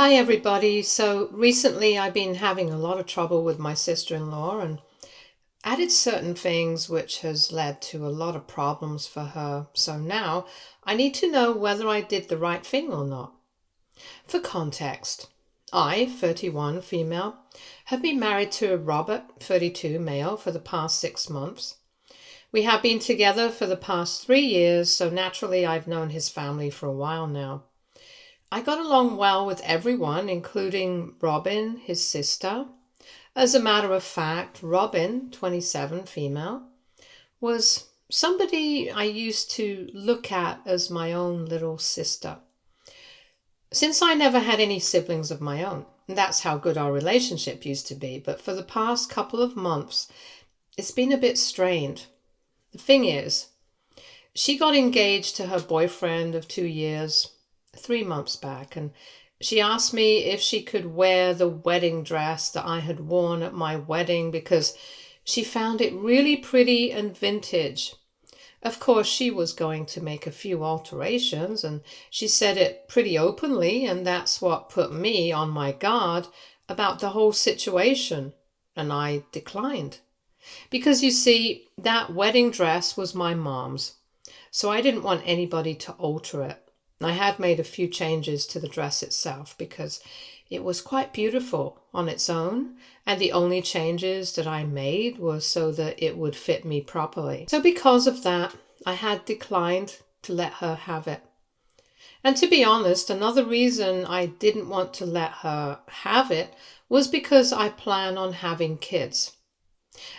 Hi everybody. So recently I've been having a lot of trouble with my sister-in-law and added certain things which has led to a lot of problems for her. So now I need to know whether I did the right thing or not. For context, I, 31 female, have been married to Robert, 32 male, for the past 6 months. We have been together for the past 3 years, so naturally I've known his family for a while now. I got along well with everyone, including Robin, his sister. As a matter of fact, Robin, 27 female, was somebody I used to look at as my own little sister. Since I never had any siblings of my own, that's how good our relationship used to be, but for the past couple of months, it's been a bit strained. The thing is, she got engaged to her boyfriend of 2 years 3 months back, and she asked me if she could wear the wedding dress that I had worn at my wedding because she found it really pretty and vintage. Of course, she was going to make a few alterations, and she said it pretty openly, and that's what put me on my guard about the whole situation, and I declined. Because you see, that wedding dress was my mom's, so I didn't want anybody to alter it. I had made a few changes to the dress itself because it was quite beautiful on its own, and the only changes that I made were so that it would fit me properly. So because of that, I had declined to let her have it. And to be honest, another reason I didn't want to let her have it was because I plan on having kids.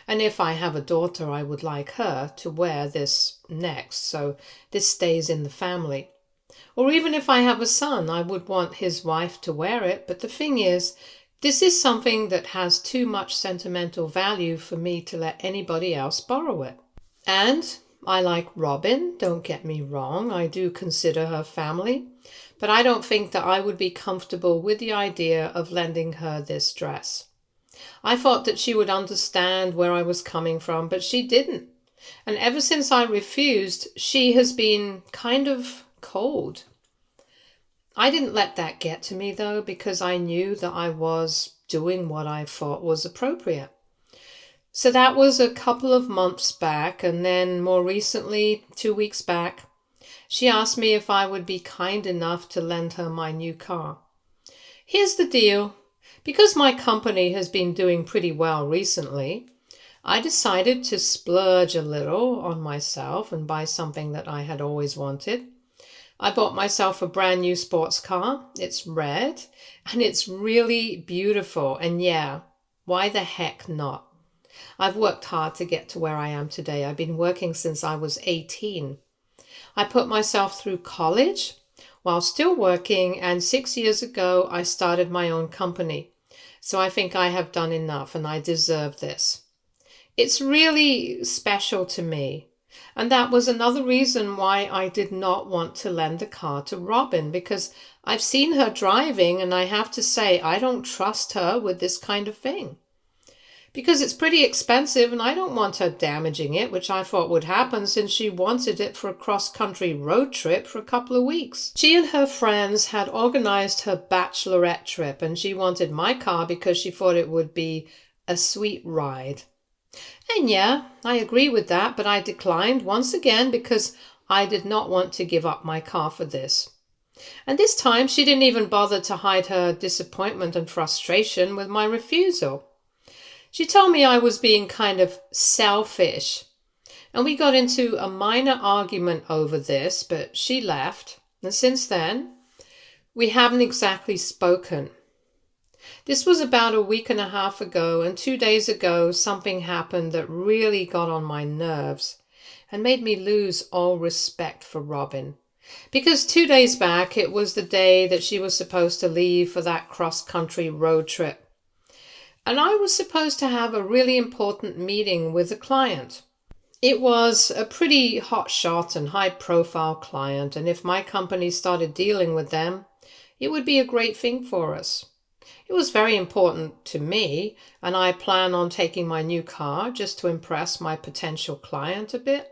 And if I have a daughter, I would like her to wear this next, so this stays in the family. Or even if I have a son, I would want his wife to wear it. But the thing is, this is something that has too much sentimental value for me to let anybody else borrow it. And I like Robin, don't get me wrong, I do consider her family, but I don't think that I would be comfortable with the idea of lending her this dress. I thought that she would understand where I was coming from, but she didn't. And ever since I refused, she has been kind of cold. I didn't let that get to me though, because I knew that I was doing what I thought was appropriate. So that was a couple of months back, and then more recently, 2 weeks back, she asked me if I would be kind enough to lend her my new car. Here's the deal. Because my company has been doing pretty well recently, I decided to splurge a little on myself and buy something that I had always wanted. I bought myself a brand new sports car. It's red and it's really beautiful. And yeah, why the heck not? I've worked hard to get to where I am today. I've been working since I was 18. I put myself through college while still working, and 6 years ago I started my own company. So I think I have done enough and I deserve this. It's really special to me. And that was another reason why I did not want to lend the car to Robin, because I've seen her driving and I have to say I don't trust her with this kind of thing. Because it's pretty expensive and I don't want her damaging it, which I thought would happen since she wanted it for a cross-country road trip for a couple of weeks. She and her friends had organized her bachelorette trip and she wanted my car because she thought it would be a sweet ride. And yeah, I agree with that, but I declined once again because I did not want to give up my car for this. And this time she didn't even bother to hide her disappointment and frustration with my refusal. She told me I was being kind of selfish, and we got into a minor argument over this, but she left, and since then, we haven't exactly spoken. This was about a week and a half ago, and 2 days ago something happened that really got on my nerves and made me lose all respect for Robin. Because 2 days back it was the day that she was supposed to leave for that cross-country road trip. And I was supposed to have a really important meeting with a client. It was a pretty hotshot and high-profile client, and if my company started dealing with them, it would be a great thing for us. It was very important to me, and I plan on taking my new car just to impress my potential client a bit.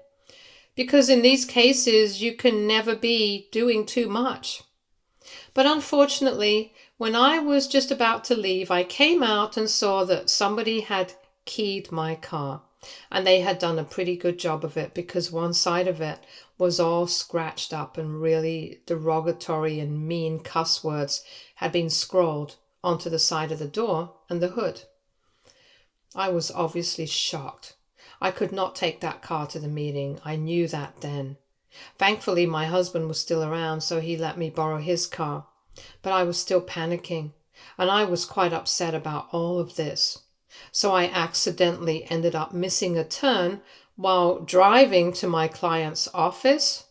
Because in these cases, you can never be doing too much. But unfortunately, When I was just about to leave, I came out and saw that somebody had keyed my car. And they had done a pretty good job of it because one side of it was all scratched up and really derogatory and mean cuss words had been scrawled onto the side of the door and the hood. I was obviously shocked. I could not take that car to the meeting. I knew that then. Thankfully, my husband was still around, so he let me borrow his car. But I was still panicking, and I was quite upset about all of this. So I accidentally ended up missing a turn while driving to my client's office,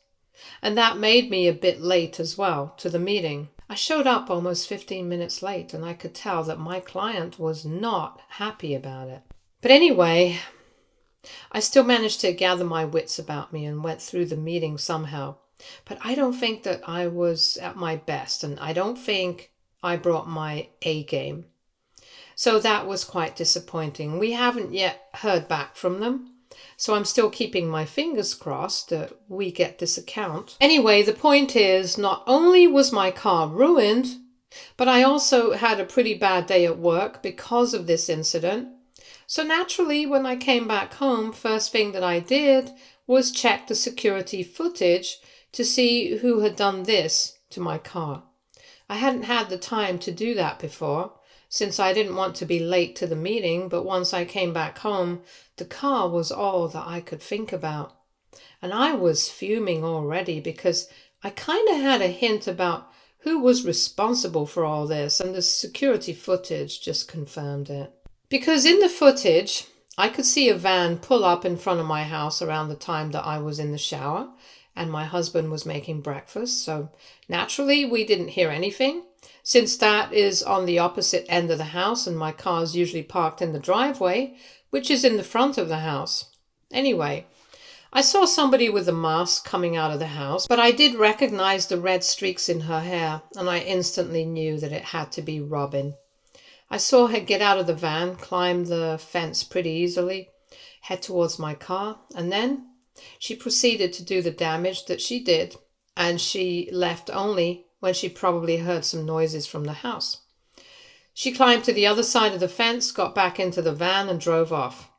and that made me a bit late as well to the meeting. I showed up almost 15 minutes late, and I could tell that my client was not happy about it. But anyway, I still managed to gather my wits about me and went through the meeting somehow. But I don't think that I was at my best, and I don't think I brought my A game. So that was quite disappointing. We haven't yet heard back from them, so I'm still keeping my fingers crossed that we get this account. Anyway, the point is, not only was my car ruined, but I also had a pretty bad day at work because of this incident. So naturally, when I came back home, first thing that I did was check the security footage to see who had done this to my car. I hadn't had the time to do that before, since I didn't want to be late to the meeting, but once I came back home, the car was all that I could think about. And I was fuming already because I kind of had a hint about who was responsible for all this, and the security footage just confirmed it. Because in the footage, I could see a van pull up in front of my house around the time that I was in the shower, and my husband was making breakfast, so naturally we didn't hear anything. Since that is on the opposite end of the house and my car's usually parked in the driveway, which is in the front of the house. Anyway, I saw somebody with a mask coming out of the house, but I did recognize the red streaks in her hair, and I instantly knew that it had to be Robin. I saw her get out of the van, climb the fence pretty easily, head towards my car, and then she proceeded to do the damage that she did, and she left only when she probably heard some noises from the house. She climbed to the other side of the fence, got back into the van, and drove off.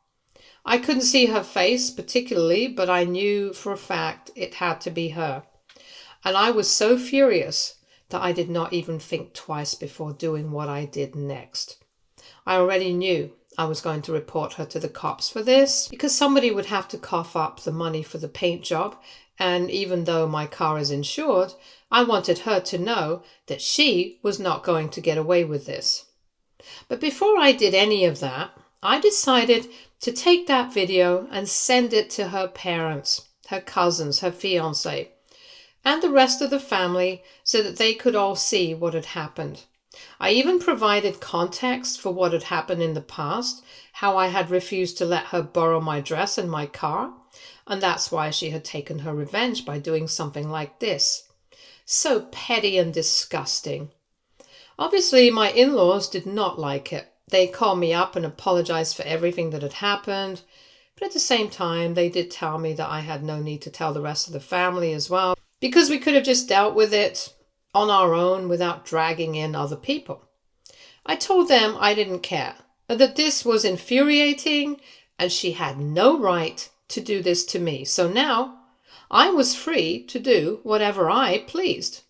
I couldn't see her face particularly, but I knew for a fact it had to be her. And I was so furious that I did not even think twice before doing what I did next. I already knew I was going to report her to the cops for this, because somebody would have to cough up the money for the paint job, and even though my car is insured, I wanted her to know that she was not going to get away with this. But before I did any of that, I decided to take that video and send it to her parents, her cousins, her fiancé, and the rest of the family so that they could all see what had happened. I even provided context for what had happened in the past, how I had refused to let her borrow my dress and my car, and that's why she had taken her revenge by doing something like this. So petty and disgusting. Obviously, my in-laws did not like it. They called me up and apologized for everything that had happened, but at the same time, they did tell me that I had no need to tell the rest of the family as well, because we could have just dealt with it on our own without dragging in other people. I told them I didn't care, that this was infuriating and she had no right to do this to me. So now I was free to do whatever I pleased.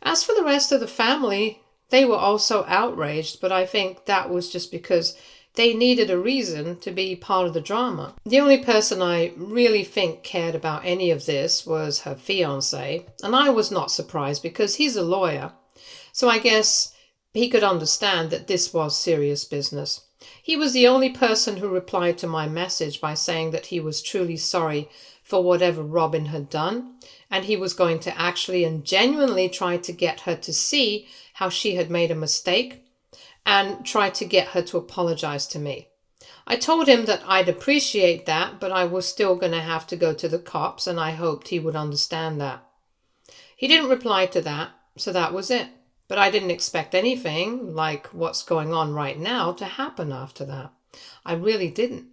As for the rest of the family, they were also outraged, but I think that was just because they needed a reason to be part of the drama. The only person I really think cared about any of this was her fiancé, and I was not surprised because he's a lawyer, so I guess he could understand that this was serious business. He was the only person who replied to my message by saying that he was truly sorry for whatever Robin had done, and he was going to actually and genuinely try to get her to see how she had made a mistake and try to get her to apologize to me. I told him that I'd appreciate that, but I was still going to have to go to the cops, and I hoped he would understand that. He didn't reply to that, so that was it. But I didn't expect anything like what's going on right now to happen after that. I really didn't.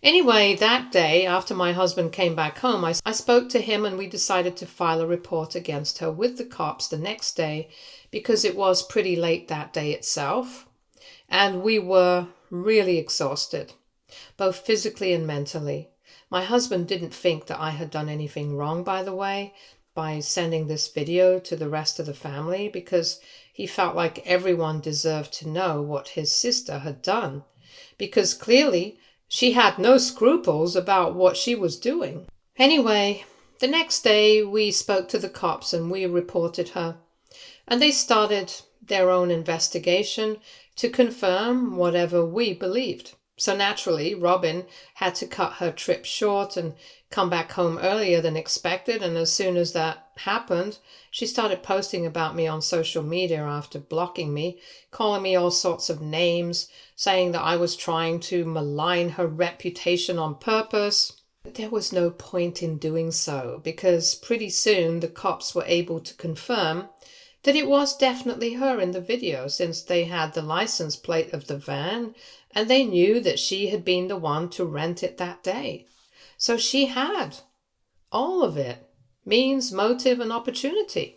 Anyway, that day, after my husband came back home, I spoke to him and we decided to file a report against her with the cops the next day because it was pretty late that day itself, and we were really exhausted, both physically and mentally. My husband didn't think that I had done anything wrong, by the way, by sending this video to the rest of the family, because he felt like everyone deserved to know what his sister had done, because clearly she had no scruples about what she was doing. Anyway, the next day we spoke to the cops and we reported her, and they started their own investigation to confirm whatever we believed. So naturally, Robin had to cut her trip short and come back home earlier than expected, and as soon as that happened, she started posting about me on social media after blocking me, calling me all sorts of names, saying that I was trying to malign her reputation on purpose. But there was no point in doing so, because pretty soon the cops were able to confirm that it was definitely her in the video, since they had the license plate of the van and they knew that she had been the one to rent it that day. So she had all of it, means, motive, and opportunity.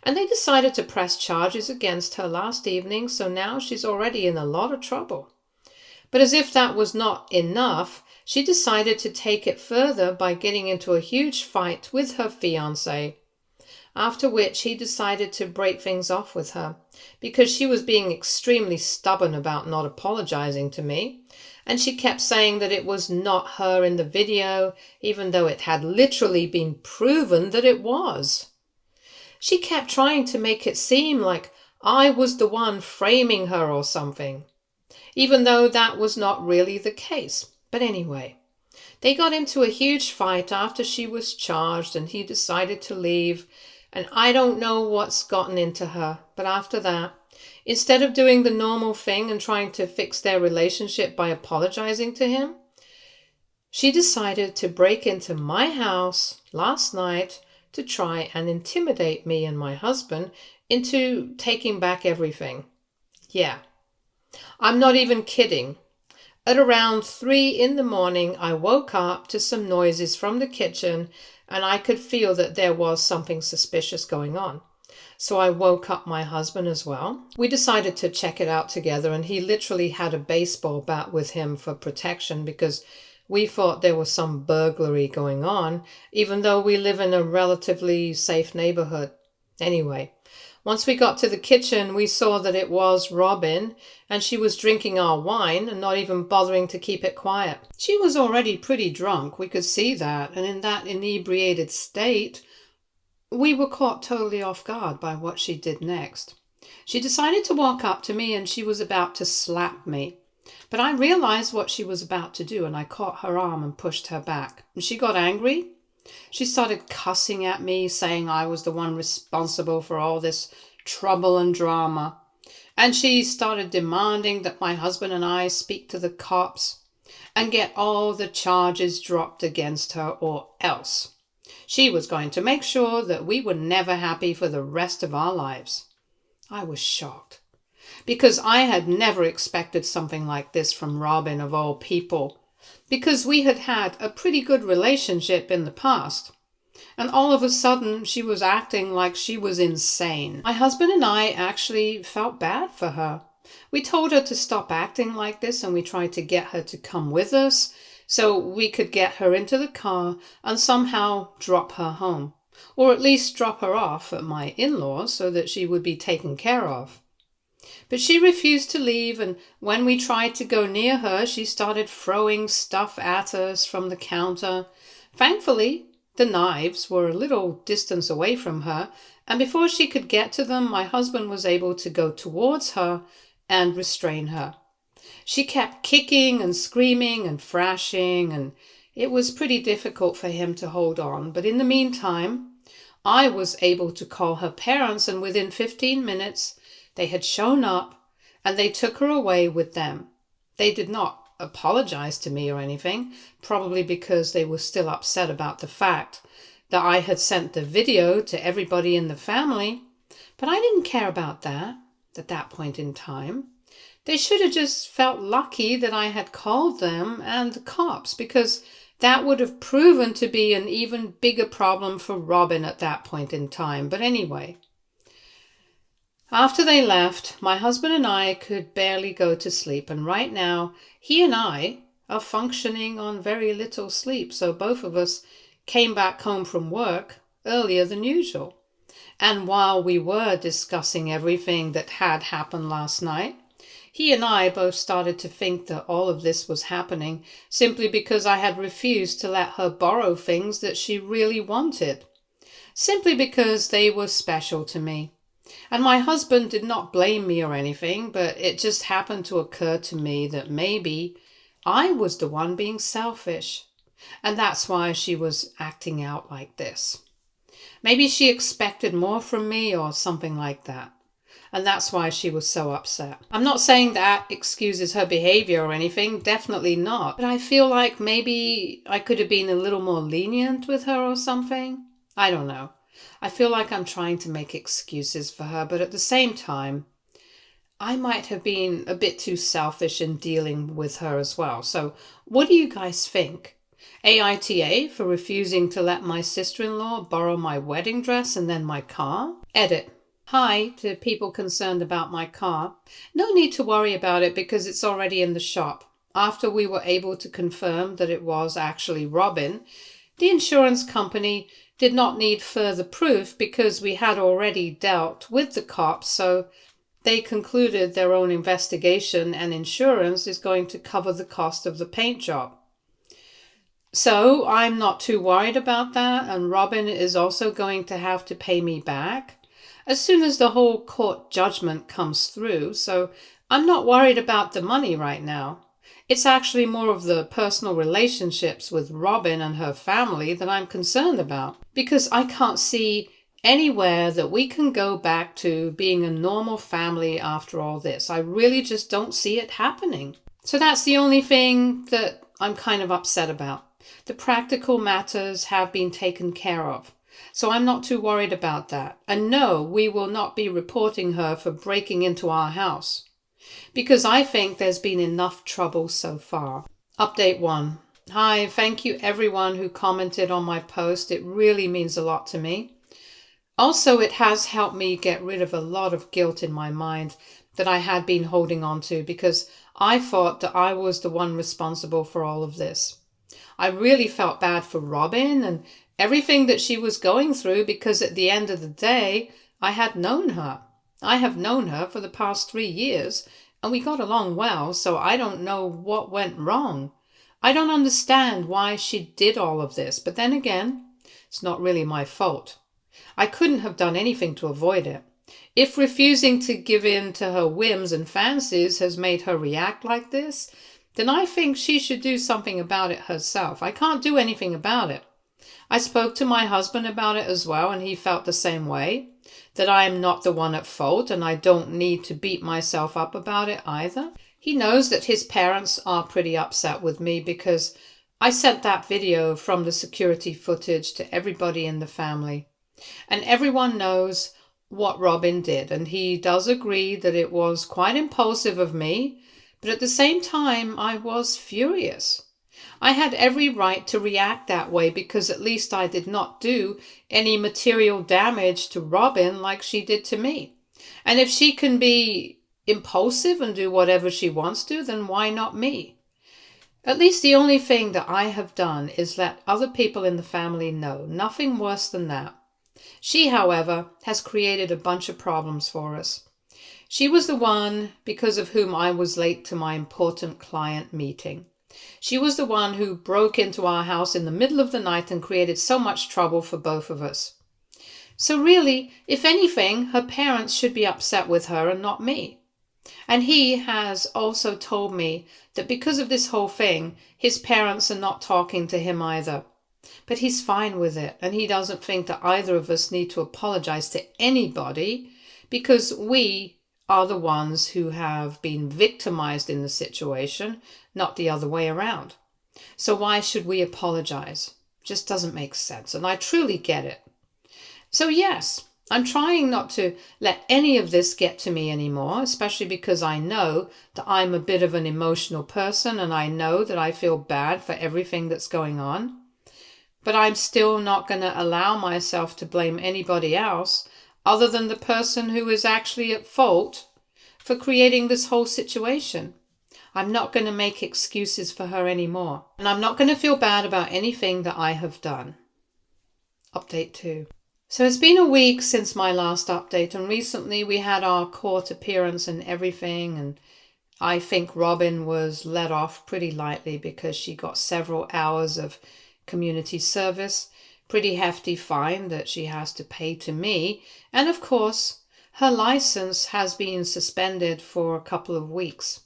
And they decided to press charges against her last evening, so now she's already in a lot of trouble. But as if that was not enough, she decided to take it further by getting into a huge fight with her fiancé, after which he decided to break things off with her because she was being extremely stubborn about not apologizing to me, and she kept saying that it was not her in the video, even though it had literally been proven that it was. She kept trying to make it seem like I was the one framing her or something, even though that was not really the case. But anyway, they got into a huge fight after she was charged and he decided to leave. And I don't know what's gotten into her, but after that, instead of doing the normal thing and trying to fix their relationship by apologizing to him, she decided to break into my house last night to try and intimidate me and my husband into taking back everything. Yeah, I'm not even kidding. At around 3 in the morning, I woke up to some noises from the kitchen, and I could feel that there was something suspicious going on. So I woke up my husband as well. We decided to check it out together, and he literally had a baseball bat with him for protection because we thought there was some burglary going on, even though we live in a relatively safe neighborhood. Anyway, once we got to the kitchen, we saw that it was Robin, and she was drinking our wine and not even bothering to keep it quiet. She was already pretty drunk, we could see that, and in that inebriated state, we were caught totally off guard by what she did next. She decided to walk up to me and she was about to slap me. But I realized what she was about to do and I caught her arm and pushed her back. And she got angry. She started cussing at me, saying I was the one responsible for all this trouble and drama. And she started demanding that my husband and I speak to the cops and get all the charges dropped against her, or else she was going to make sure that we were never happy for the rest of our lives. I was shocked, because I had never expected something like this from Robin of all people, because we had had a pretty good relationship in the past. And all of a sudden, she was acting like she was insane. My husband and I actually felt bad for her. We told her to stop acting like this, and we tried to get her to come with us so we could get her into the car and somehow drop her home, or at least drop her off at my in-laws so that she would be taken care of. But she refused to leave, and when we tried to go near her, she started throwing stuff at us from the counter. Thankfully, the knives were a little distance away from her, and before she could get to them, my husband was able to go towards her and restrain her. She kept kicking and screaming and thrashing, and it was pretty difficult for him to hold on. But in the meantime, I was able to call her parents, and within 15 minutes, they had shown up and they took her away with them. They did not apologize to me or anything, probably because they were still upset about the fact that I had sent the video to everybody in the family. But I didn't care about that at that point in time. They should have just felt lucky that I had called them and the cops, because that would have proven to be an even bigger problem for Robin at that point in time. But anyway, After they left, my husband and I could barely go to sleep, and right now, he and I are functioning on very little sleep, so both of us came back home from work earlier than usual. And while we were discussing everything that had happened last night, he and I both started to think that all of this was happening simply because I had refused to let her borrow things that she really wanted, simply because they were special to me. And my husband did not blame me or anything, but it just happened to occur to me that maybe I was the one being selfish, and that's why she was acting out like this. Maybe she expected more from me or something like that, and that's why she was so upset. I'm not saying that excuses her behavior or anything, definitely not, but I feel like maybe I could have been a little more lenient with her or something. I don't know. I feel like I'm trying to make excuses for her, but at the same time, I might have been a bit too selfish in dealing with her as well. So what do you guys think? AITA for refusing to let my sister-in-law borrow my wedding dress and then my car? Edit. Hi to people concerned about my car. No need to worry about it because it's already in the shop. After we were able to confirm that it was actually Robin, the insurance company did not need further proof because we had already dealt with the cops, so they concluded their own investigation and insurance is going to cover the cost of the paint job. So I'm not too worried about that, and Robin is also going to have to pay me back as soon as the whole court judgment comes through, so I'm not worried about the money right now. It's actually more of the personal relationships with Robin and her family that I'm concerned about, because I can't see anywhere that we can go back to being a normal family after all this. I really just don't see it happening. So that's the only thing that I'm kind of upset about. The practical matters have been taken care of, so I'm not too worried about that. And no, we will not be reporting her for breaking into our house, because I think there's been enough trouble so far. Update 1. Hi, thank you everyone who commented on my post. It really means a lot to me. Also, it has helped me get rid of a lot of guilt in my mind that I had been holding on to because I thought that I was the one responsible for all of this. I really felt bad for Robin and everything that she was going through because at the end of the day, I had known her. I have known her for the past 3 years and we got along well, so I don't know what went wrong. I don't understand why she did all of this, but then again, it's not really my fault. I couldn't have done anything to avoid it. If refusing to give in to her whims and fancies has made her react like this, then I think she should do something about it herself. I can't do anything about it. I spoke to my husband about it as well, and he felt the same way, that I am not the one at fault and I don't need to beat myself up about it either. He knows that his parents are pretty upset with me because I sent that video from the security footage to everybody in the family. And everyone knows what Robin did, and he does agree that it was quite impulsive of me, but at the same time I was furious. I had every right to react that way because at least I did not do any material damage to Robin like she did to me. And if she can be impulsive and do whatever she wants to, then why not me? At least the only thing that I have done is let other people in the family know, nothing worse than that. She, however, has created a bunch of problems for us. She was the one because of whom I was late to my important client meeting. She was the one who broke into our house in the middle of the night and created so much trouble for both of us. So really, if anything, her parents should be upset with her and not me. And he has also told me that because of this whole thing, his parents are not talking to him either. But he's fine with it, and he doesn't think that either of us need to apologize to anybody because we are the ones who have been victimized in the situation, not the other way around. So why should we apologize? Just doesn't make sense, and I truly get it. So yes, I'm trying not to let any of this get to me anymore, especially because I know that I'm a bit of an emotional person and I know that I feel bad for everything that's going on. But I'm still not going to allow myself to blame anybody else. other than the person who is actually at fault for creating this whole situation. I'm not going to make excuses for her anymore. And I'm not going to feel bad about anything that I have done. Update 2. So it's been a week since my last update, and recently we had our court appearance and everything, and I think Robin was let off pretty lightly because she got several hours of community service, pretty hefty fine that she has to pay to me, and of course her license has been suspended for a couple of weeks.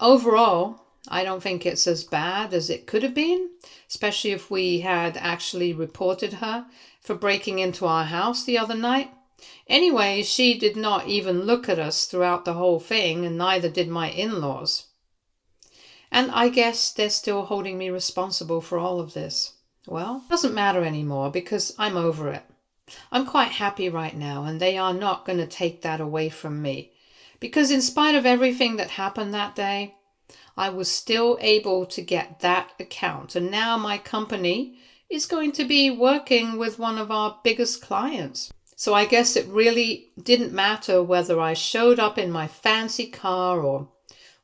Overall, I don't think it's as bad as it could have been, especially if we had actually reported her for breaking into our house the other night. Anyway, she did not even look at us throughout the whole thing, and neither did my in-laws. And I guess they're still holding me responsible for all of this. Well, it doesn't matter anymore because I'm over it. I'm quite happy right now, and they are not going to take that away from me. Because in spite of everything that happened that day, I was still able to get that account. And now my company is going to be working with one of our biggest clients. So I guess it really didn't matter whether I showed up in my fancy car or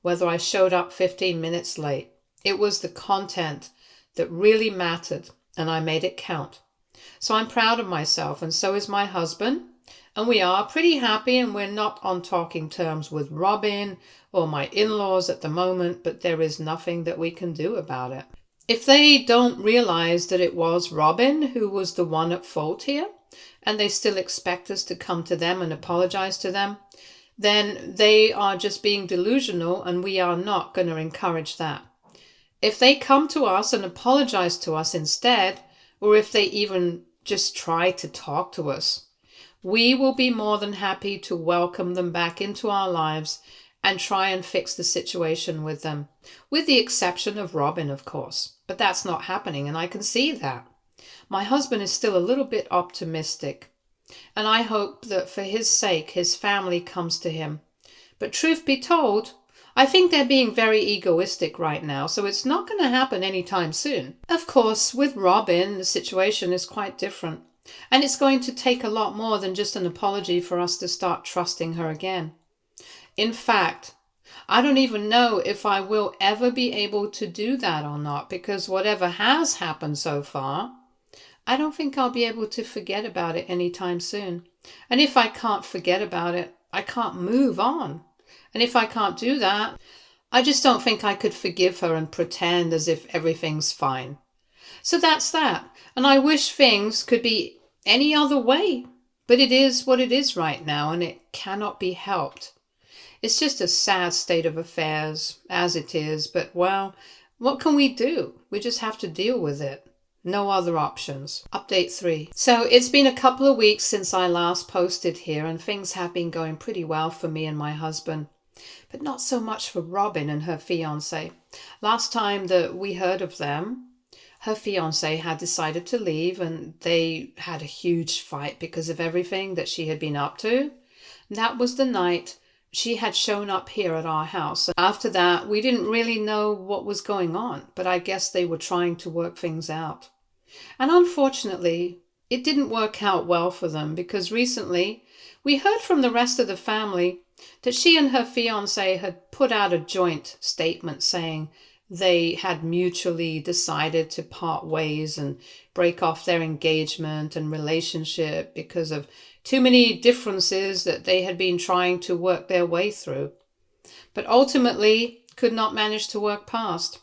whether I showed up 15 minutes late. It was the content that really mattered, and I made it count. So I'm proud of myself, and so is my husband. And we are pretty happy, and we're not on talking terms with Robin or my in-laws at the moment, but there is nothing that we can do about it. If they don't realize that it was Robin who was the one at fault here, and they still expect us to come to them and apologize to them, then they are just being delusional, and we are not going to encourage that. If they come to us and apologize to us instead, or if they even just try to talk to us, we will be more than happy to welcome them back into our lives and try and fix the situation with them, with the exception of Robin, of course. But that's not happening, and I can see that. My husband is still a little bit optimistic, and I hope that for his sake his family comes to him. But truth be told, I think they're being very egoistic right now, so it's not going to happen anytime soon. Of course, with Robin, the situation is quite different, and it's going to take a lot more than just an apology for us to start trusting her again. In fact, I don't even know if I will ever be able to do that or not, because whatever has happened so far, I don't think I'll be able to forget about it anytime soon. And if I can't forget about it, I can't move on. And if I can't do that, I just don't think I could forgive her and pretend as if everything's fine. So that's that. And I wish things could be any other way. But it is what it is right now, and it cannot be helped. It's just a sad state of affairs, as it is, but, well, what can we do? We just have to deal with it. No other options. Update 3. So it's been a couple of weeks since I last posted here, and things have been going pretty well for me and my husband. But not so much for Robin and her fiancé. Last time that we heard of them, her fiancé had decided to leave, and they had a huge fight because of everything that she had been up to. That was the night she had shown up here at our house. After that, we didn't really know what was going on, but I guess they were trying to work things out. And unfortunately, it didn't work out well for them, because recently we heard from the rest of the family that she and her fiancé had put out a joint statement saying they had mutually decided to part ways and break off their engagement and relationship because of too many differences that they had been trying to work their way through, but ultimately could not manage to work past.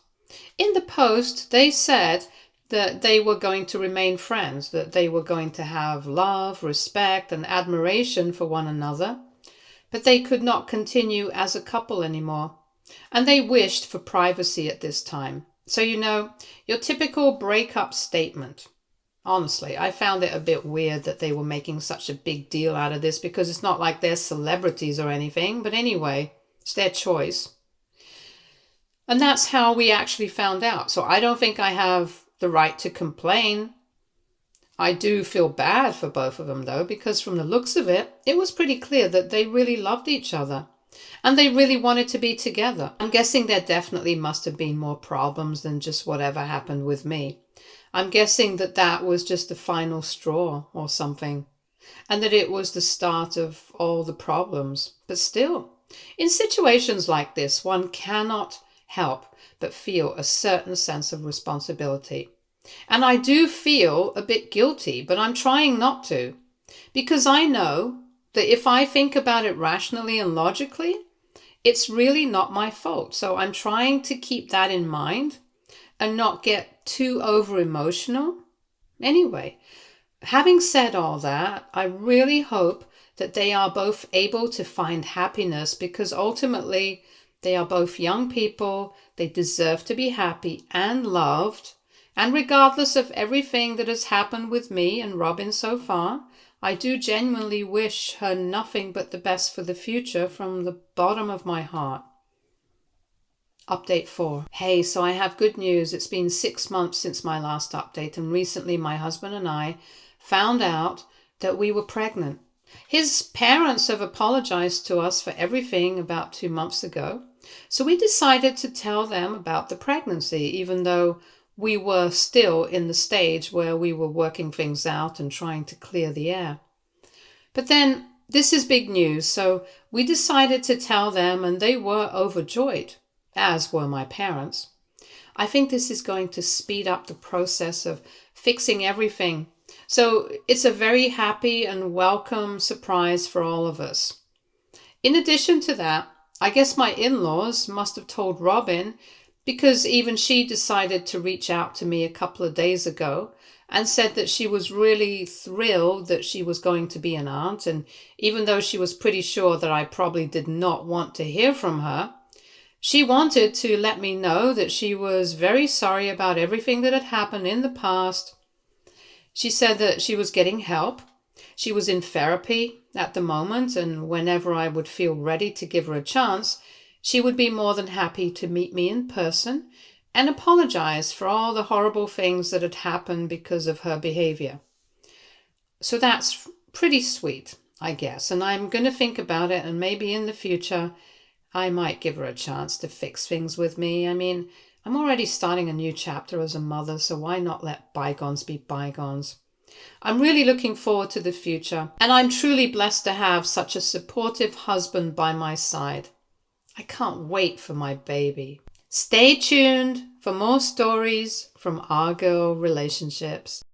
In the post, they said that they were going to remain friends, that they were going to have love, respect, and admiration for one another, but they could not continue as a couple anymore, and they wished for privacy at this time. So, your typical breakup statement. Honestly, I found it a bit weird that they were making such a big deal out of this, because it's not like they're celebrities or anything, but anyway, it's their choice. And that's how we actually found out. So I don't think I have the right to complain. I do feel bad for both of them, though, because from the looks of it, it was pretty clear that they really loved each other and they really wanted to be together. I'm guessing there definitely must have been more problems than just whatever happened with me. I'm guessing that was just the final straw or something. and that it was the start of all the problems. But still, in situations like this, one cannot help but feel a certain sense of responsibility. And I do feel a bit guilty, but I'm trying not to, because I know that if I think about it rationally and logically, it's really not my fault. So I'm trying to keep that in mind and not get too over emotional. Anyway, having said all that, I really hope that they are both able to find happiness, because ultimately they are both young people. They deserve to be happy and loved. And regardless of everything that has happened with me and Robin so far, I do genuinely wish her nothing but the best for the future from the bottom of my heart. Update 4. Hey, so I have good news. It's been 6 months since my last update, and recently my husband and I found out that we were pregnant. His parents have apologized to us for everything about 2 months ago, so we decided to tell them about the pregnancy, even though we were still in the stage where we were working things out and trying to clear the air. But then, this is big news, so we decided to tell them, and they were overjoyed, as were my parents. I think this is going to speed up the process of fixing everything. So it's a very happy and welcome surprise for all of us. In addition to that, I guess my in-laws must have told Robin, because even she decided to reach out to me a couple of days ago and said that she was really thrilled that she was going to be an aunt. And even though she was pretty sure that I probably did not want to hear from her, she wanted to let me know that she was very sorry about everything that had happened in the past. She said that she was getting help. She was in therapy at the moment, and whenever I would feel ready to give her a chance, she would be more than happy to meet me in person and apologize for all the horrible things that had happened because of her behavior. So that's pretty sweet, I guess, and I'm going to think about it, and maybe in the future I might give her a chance to fix things with me. I mean, I'm already starting a new chapter as a mother, so why not let bygones be bygones? I'm really looking forward to the future, and I'm truly blessed to have such a supportive husband by my side. I can't wait for my baby. Stay tuned for more stories from our girl relationships.